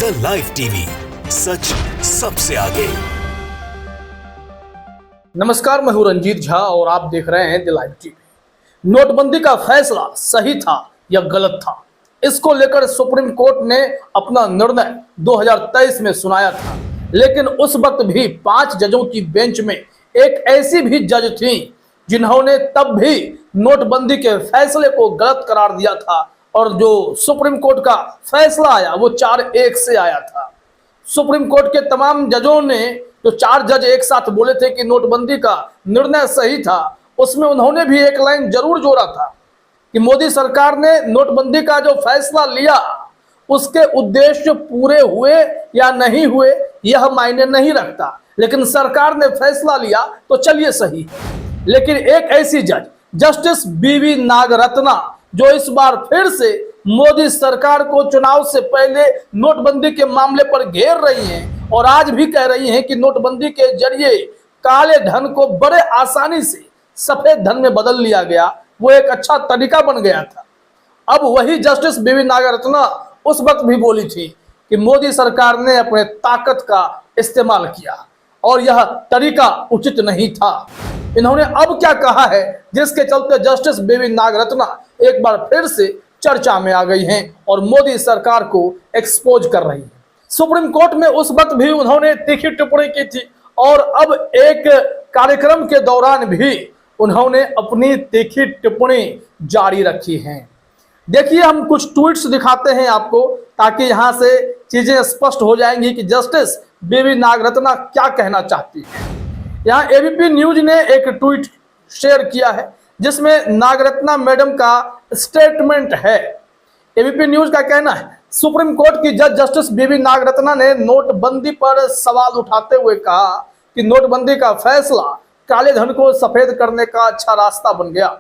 India live TV, सच सबसे आगे। नमस्कार, मैं हूं रंजीत झा और आप देख रहे हैं द लाइव टीवी। नोटबंदी का फैसला सही था या गलत था, इसको लेकर सुप्रीम कोर्ट ने अपना निर्णय 2023 में सुनाया था। लेकिन उस वक्त भी 5 जजों की बेंच में एक ऐसी भी जज थी जिन्होंने तब भी नोटबंदी के फैसले को गलत करार दिया था और जो सुप्रीम कोर्ट का फैसला आया वो 4-1 से आया था। सुप्रीम कोर्ट के तमाम जजों ने, जो 4 जज एक साथ बोले थे कि नोटबंदी का निर्णय सही था, उसमें उन्होंने भी एक लाइन जरूर जोड़ा था कि मोदी सरकार ने नोटबंदी का जो फैसला लिया उसके उद्देश्य पूरे हुए या नहीं हुए यह मायने नहीं रखता, लेकिन सरकार ने फैसला लिया तो चलिए सही है। लेकिन एक ऐसी जज जस्टिस बीवी नागरत्ना, जो इस बार फिर से मोदी सरकार को चुनाव से पहले नोटबंदी के मामले पर घेर रही हैं और आज भी कह रही हैं कि नोटबंदी के जरिए काले धन को बड़े आसानी से सफेद धन में बदल लिया गया, वो एक अच्छा तरीका बन गया था। अब वही जस्टिस बीवी नागरत्ना उस वक्त भी बोली थी कि मोदी सरकार ने अपने ताकत का इस्तेमाल किया और यह तरीका उचित नहीं था। इन्होंने अब क्या कहा है जिसके चलते जस्टिस बीवी नागरत्ना एक बार फिर से चर्चा में आ गई हैं और मोदी सरकार को एक्सपोज कर रही है। सुप्रीम कोर्ट में उस वक्त भी उन्होंने तीखी टिप्पणी की थी और अब एक कार्यक्रम के दौरान भी उन्होंने अपनी तीखी टिप्पणी जारी रखी है। देखिए, हम कुछ ट्वीट्स दिखाते हैं आपको ताकि यहां से चीजें स्पष्ट हो जाएंगी कि जस्टिस बीवी नागरत्ना क्या कहना चाहती है। यहाँ एबीपी न्यूज ने एक ट्वीट शेयर किया है जिसमें नागरत्ना मैडम का स्टेटमेंट है। एबीपी न्यूज का कहना है, सुप्रीम कोर्ट की जज जस्टिस बीवी नागरत्ना ने नोटबंदी पर सवाल उठाते हुए कहा कि नोटबंदी का फैसला काले धन को सफेद करने का अच्छा रास्ता बन गया।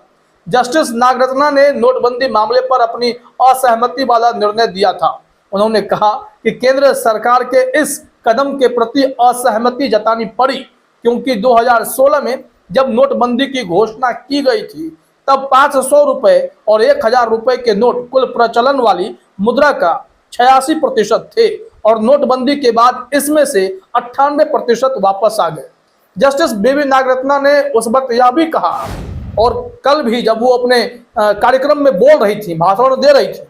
जस्टिस नागरत्ना ने नोटबंदी मामले पर अपनी असहमति वाला निर्णय दिया था। उन्होंने कहा कि केंद्र सरकार के इस कदम के प्रति असहमति जतानी पड़ी क्योंकि 2016 में जब नोटबंदी की घोषणा की गई थी तब 500 रुपए और 1000 रुपए के नोट कुल प्रचलन वाली मुद्रा का 86% थे और नोटबंदी के बाद इसमें से 98% वापस आ गए। जस्टिस बीवी नागरत्ना ने उस वक्त यह भी कहा और कल भी जब वो अपने कार्यक्रम में बोल रही थी, भाषण दे रही थी,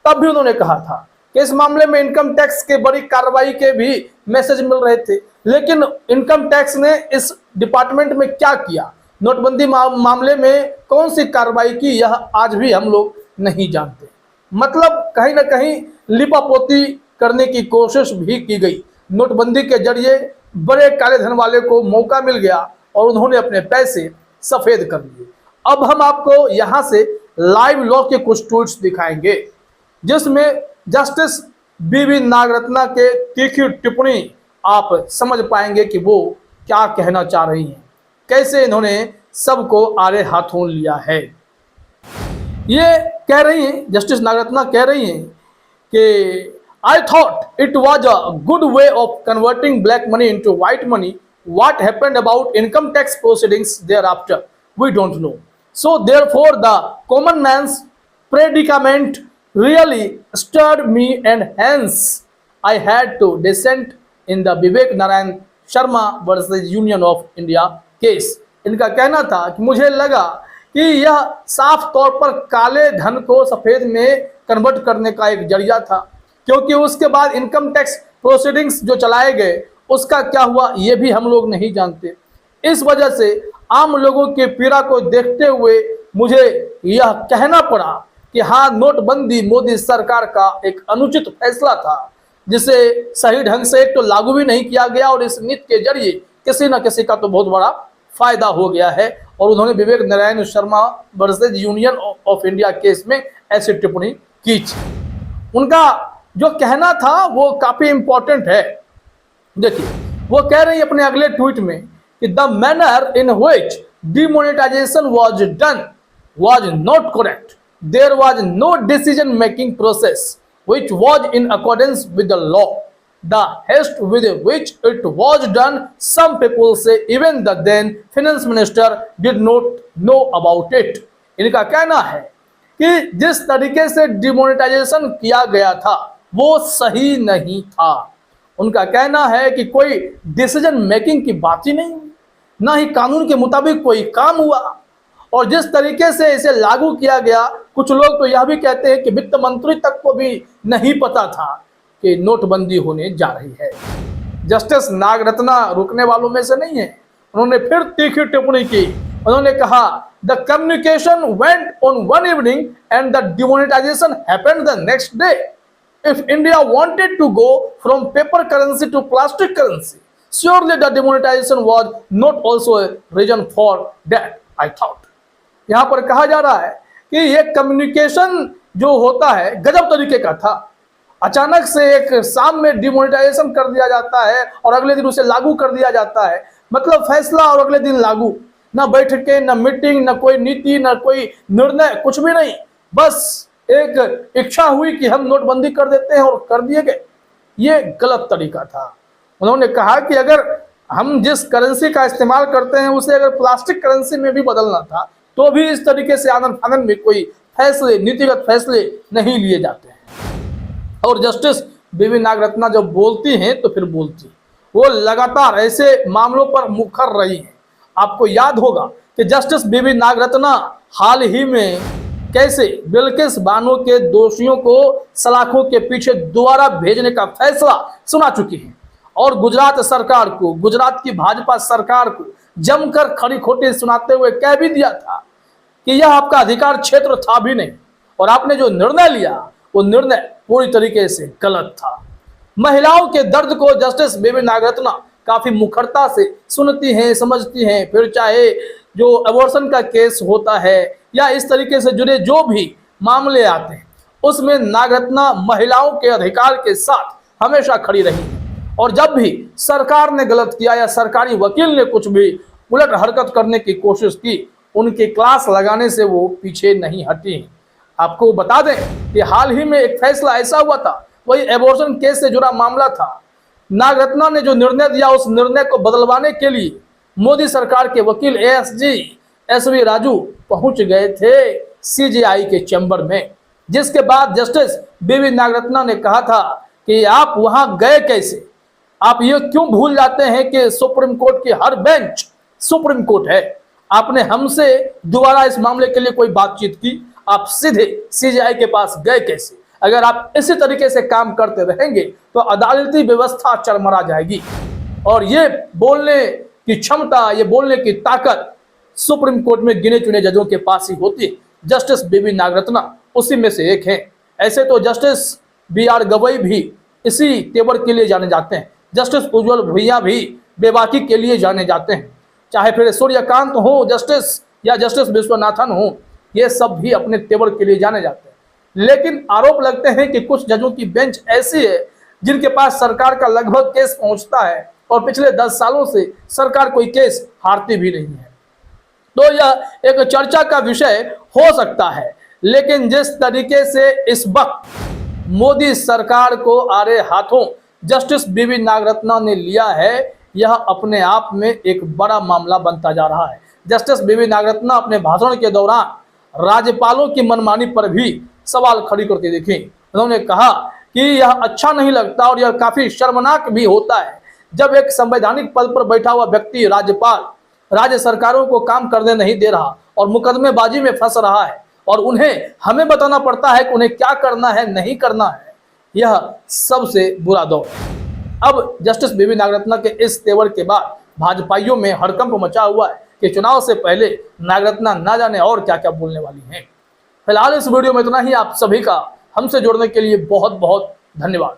तब भी उन्होंने कहा था कि इस मामले में इनकम टैक्स के बड़ी कार्रवाई के भी मैसेज मिल रहे थे, लेकिन इनकम टैक्स ने इस डिपार्टमेंट में क्या किया, नोटबंदी मामले में कौन सी कार्रवाई की, यह आज भी हम लोग नहीं जानते। मतलब कहीं ना कहीं लिपापोती करने की कोशिश भी की गई। नोटबंदी के जरिए बड़े काले धन वाले को मौका मिल गया और उन्होंने अपने पैसे सफेद कर लिए। अब हम आपको यहाँ से लाइव लॉ के कुछ ट्वीट्स दिखाएंगे जिसमें जस्टिस बीवी नागरत्ना के तीखी टिप्पणी आप समझ पाएंगे कि वो क्या कहना चाह रही हैं, कैसे इन्होंने सबको आड़े हाथों लिया है। ये कह रही हैं, जस्टिस नागरत्ना कह रही हैं कि I thought it was a good way of converting black money into white money. What happened about income tax proceedings thereafter? We don't know. So therefore the common man's predicament really stirred me and hence I had to dissent in the Vivek Narayan Sharma versus Union of India case. इनका कहना था कि मुझे लगा कि यह साफ तौर पर काले धन को सफेद में कन्वर्ट करने का एक जरिया था, क्योंकि उसके बाद इनकम टैक्स प्रोसीडिंग्स जो चलाए गए उसका क्या हुआ ये भी हम लोग नहीं जानते। इस वजह से आम लोगों के पीड़ा को देखते हुए मुझे यह कहना पड़ा कि हाँ, नोटबंदी मोदी सरकार का एक अनुचित फैसला था जिसे सही ढंग से एक तो लागू भी नहीं किया गया और इस नीति के जरिए किसी न किसी का तो बहुत बड़ा फायदा हो गया है। और उन्होंने Vivek Narayan Sharma versus Union of India case में ऐसी टिप्पणी की थी। उनका जो कहना था वो काफी इंपॉर्टेंट है। देखिए, वो कह रही है अपने अगले ट्वीट में कि the manner in which demonetisation was done was not correct. There was no decision making process which was in accordance with the law. The haste with which it was done, some people say even the then finance minister did not know about it. इनका कहना है कि जिस तरीके से demonetisation किया गया था वो सही नहीं था। उनका कहना है कि कोई डिसीजन मेकिंग की बात ही नहीं हुई, ना ही कानून के मुताबिक कोई काम हुआ, और जिस तरीके से इसे लागू किया गया, कुछ लोग तो यह भी कहते हैं कि वित्त मंत्री तक को भी नहीं पता था कि नोटबंदी होने जा रही है। जस्टिस नागरत्ना रुकने वालों में से नहीं है। उन्होंने फिर तीखी टिप्पणी की। उन्होंने कहा, the communication went on one evening and the demonetisation happened the next day. If India wanted to go from paper currency to plastic currency, surely the demonetization was not also a reason for that, I thought. यहाँ पर कहा जा रहा है कि ये communication जो होता है गजब तरीके का था। अचानक से एक शाम में डिमोनेटाइजेशन कर दिया जाता है और अगले दिन उसे लागू कर दिया जाता है। मतलब फैसला और अगले दिन लागू, ना बैठकें, ना मीटिंग, ना कोई नीति, ना कोई निर्णय, कुछ भी नहीं। बस एक इच्छा हुई कि हम नोटबंदी कर देते हैं और कर दिए गए। ये गलत तरीका था। उन्होंने कहा कि अगर हम जिस करेंसी का इस्तेमाल करते हैं उसे अगर प्लास्टिक करेंसी में भी बदलना था तो भी इस तरीके से आनन फानन में कोई फैसले, नीतिगत फैसले नहीं लिए जाते हैं। और जस्टिस बीवी नागरत्ना जब बोलती हैं तो फिर बोलती, वो लगातार ऐसे मामलों पर मुखर रही हैं। आपको याद होगा कि जस्टिस बीवी नागरत्ना हाल ही में कैसे बिल्किस बानो के दोषियों को सलाखों के पीछे दोबारा भेजने का फैसला सुना चुकी हैं और गुजरात सरकार को, गुजरात की भाजपा सरकार को जमकर खरी खोटी सुनाते हुए कह भी दिया था कि यह आपका अधिकार क्षेत्र था भी नहीं और आपने जो निर्णय लिया वो निर्णय पूरी तरीके से गलत था। महिलाओं के दर्द को जस्टिस बीवी नागरत्ना काफी मुखरता से सुनती हैं, समझती हैं। फिर चाहे जो अबॉर्शन का केस होता है या इस तरीके से जुड़े जो भी मामले आते हैं उसमें नागरत्ना महिलाओं के अधिकार के साथ हमेशा खड़ी रही है। और जब भी सरकार ने गलत किया या सरकारी वकील ने कुछ भी उलट हरकत करने की कोशिश की, उनकी क्लास लगाने से वो पीछे नहीं हटी। आपको बता दें कि हाल ही में एक फैसला ऐसा हुआ था, वही एबॉर्शन केस से जुड़ा मामला था। नागरत्ना ने जो निर्णय दिया उस निर्णय को बदलवाने के लिए मोदी सरकार के वकील ASG SV राजू पहुंच गए थे CJI के चैम्बर में, जिसके बाद जस्टिस बीवी नागरत्ना ने कहा था कि आप वहां गए कैसे, आप ये क्यों भूल जाते हैं कि सुप्रीम कोर्ट की हर बेंच सुप्रीम कोर्ट है। आपने हमसे दोबारा इस मामले के लिए कोई बातचीत की, आप सीधे CJI के पास गए कैसे। अगर आप इसी तरीके से काम करते रहेंगे तो अदालती व्यवस्था चरमरा जाएगी। और ये बोलने की क्षमता, ये बोलने की ताकत सुप्रीम कोर्ट में गिने चुने जजों के पास ही होती है। जस्टिस बीवी नागरत्ना उसी में से एक है। ऐसे तो जस्टिस BR गवई भी इसी तेवर के लिए जाने जाते हैं। जस्टिस उज्ज्वल भुइयां भी बेबाकी के लिए जाने जाते हैं। चाहे फिर सूर्यकांत हो जस्टिस या जस्टिस विश्वनाथन हो, ये सब भी अपने तेवर के लिए जाने जाते हैं। लेकिन आरोप लगते हैं कि कुछ जजों की बेंच ऐसी है जिनके पास सरकार का लगभग केस पहुंचता है और पिछले 10 सालों से सरकार कोई केस हारती भी नहीं है। तो यह एक चर्चा का विषय हो सकता है, लेकिन जिस तरीके से इस वक्त मोदी सरकार को आड़े हाथों जस्टिस बीवी नागरत्ना ने लिया है, यह अपने आप में एक बड़ा मामला बनता जा रहा है। जस्टिस बीवी नागरत्ना अपने भाषण के दौरान राज्यपालों की मनमानी पर भी सवाल खड़ी करती दिखी। उन्होंने कहा कि यह अच्छा नहीं लगता और यह काफी शर्मनाक भी होता है जब एक संवैधानिक पद पर बैठा हुआ व्यक्ति राज्यपाल राज्य सरकारों को काम करने नहीं दे रहा और मुकदमेबाजी में फंस रहा है और उन्हें हमें बताना पड़ता है कि उन्हें क्या करना है, नहीं करना है। यह सबसे बुरा दौर है। अब जस्टिस बीवी नागरत्ना के इस तेवर के बाद भाजपाइयों में हड़कंप मचा हुआ है कि चुनाव से पहले नागरत्ना ना जाने और क्या क्या बोलने वाली हैं। फिलहाल इस वीडियो में इतना ही। आप सभी का हमसे जुड़ने के लिए बहुत बहुत धन्यवाद।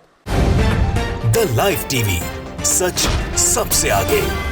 द लाइव टीवी, सच सबसे आगे।